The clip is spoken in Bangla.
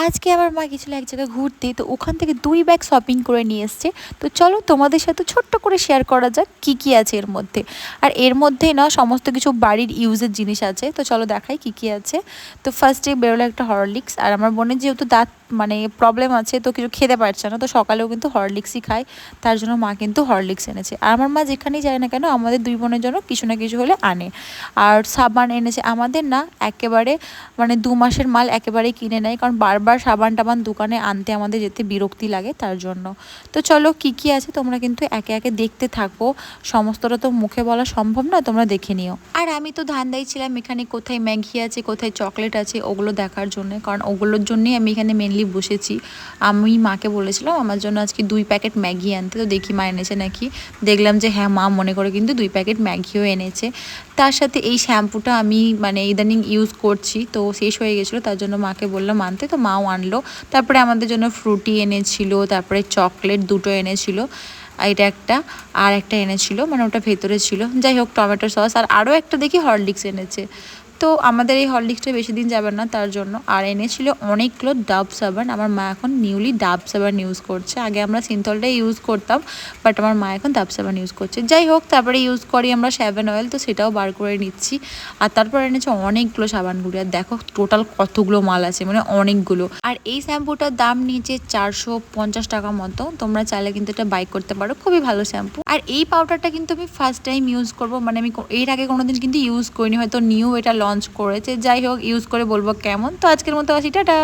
আজকে আমার মা গেছিল এক জায়গায় ঘুরতে, তো ওখান থেকে 2 ব্যাগ শপিং করে নিয়ে এসছে। তো চলো তোমাদের সাথে ছোট্ট করে শেয়ার করা যাক কী কী আছে এর মধ্যে। আর এর মধ্যেই না সমস্ত কিছু বাড়ির ইউজের জিনিস আছে, তো চলো দেখাই কী কী আছে। তো ফার্স্টে বেরোলো একটা হরলিক্স, আর আমার বোনের যেহেতু দাঁত মানে প্রবলেম আছে, তো কিছু খেতে পারছে না, তো সকালেও কিন্তু হরলিক্সই খায়, তার জন্য মা কিন্তু হরলিক্স এনেছে। আর আমার মা যেখানেই যায় না কেন আমাদের 2 বোনের জন্য কিছু না কিছু হলে আনে। আর সাবান এনেছে আমাদের, না একেবারে মানে 2 মাসের মাল একেবারেই কিনে নেয়, কারণ বারবার সাবান টাবান দোকানে আনতে আমাদের যেতে বিরক্তি লাগে, তার জন্য। তো চলো কী কী আছে তোমরা কিন্তু একে একে দেখতে থাকো, সমস্তটা তো মুখে বলা সম্ভব না, তোমরা দেখে নিও। আর আমি তো ধান্দাই ছিলাম এখানে কোথায় ম্যাগি আছে কোথায় চকলেট আছে ওগুলো দেখার জন্য, কারণ ওগুলোর জন্যই আমি এখানে মেনলি বসেছি। আমি মাকে বলেছিলাম আমার জন্য আজকে 2 প্যাকেট ম্যাগি আনতে, তো দেখি মা এনেছে নাকি। দেখলাম যে হ্যাঁ, মা মনে করে কিন্তু 2 প্যাকেট ম্যাগিও এনেছে। তার সাথে এই শ্যাম্পুটা আমি মানে ইদানিং ইউজ করছি, তো শেষ হয়ে গেছিলো, তার জন্য মাকে বললাম আনতে, তো মাও আনলো। তারপরে আমাদের জন্য ফ্রুটি এনেছিল, তারপরে চকলেট 2টো এনেছিল, এটা একটা আর একটা এনেছিল, মানে ওটা ভেতরে ছিল, যাই হোক টমেটো সস, আর আরও একটা দেখি হরলিক্স এনেছে। তো আমাদের এই হরলিক্সটা বেশি দিন যাবে না, তার জন্য। আর এনেছিল অনেকগুলো ডাব সাবান, আমার মা এখন নিউলি ডাব সাবান ইউজ করছে, আগে আমরা সিনথলটাই ইউজ করতাম, বাট আমার মা এখন ডাব সাবান ইউজ করছে। যাই হোক, তারপরে ইউজ করি আমরা 7 অয়েল, তো সেটাও বার করে নিচ্ছি। আর তারপর এনেছে অনেকগুলো সাবান গুঁড়ি, আর দেখো টোটাল কতগুলো মাল আছে, মানে অনেকগুলো। আর এই শ্যাম্পুটার দাম নিচে 450 টাকা মতো, তোমরা চাইলে কিন্তু এটা বাই করতে পারো, খুবই ভালো শ্যাম্পু। আর এই পাউডারটা কিন্তু আমি ফার্স্ট টাইম ইউজ করবো, মানে আমি এর আগে কোনোদিন কিন্তু ইউজ করিনি, হয়তো নিউ এটা লঞ্চ করেছে। যাই হোক, ইউজ করে বলবো কেমন। তো আজকের মতো আসি, টাটা।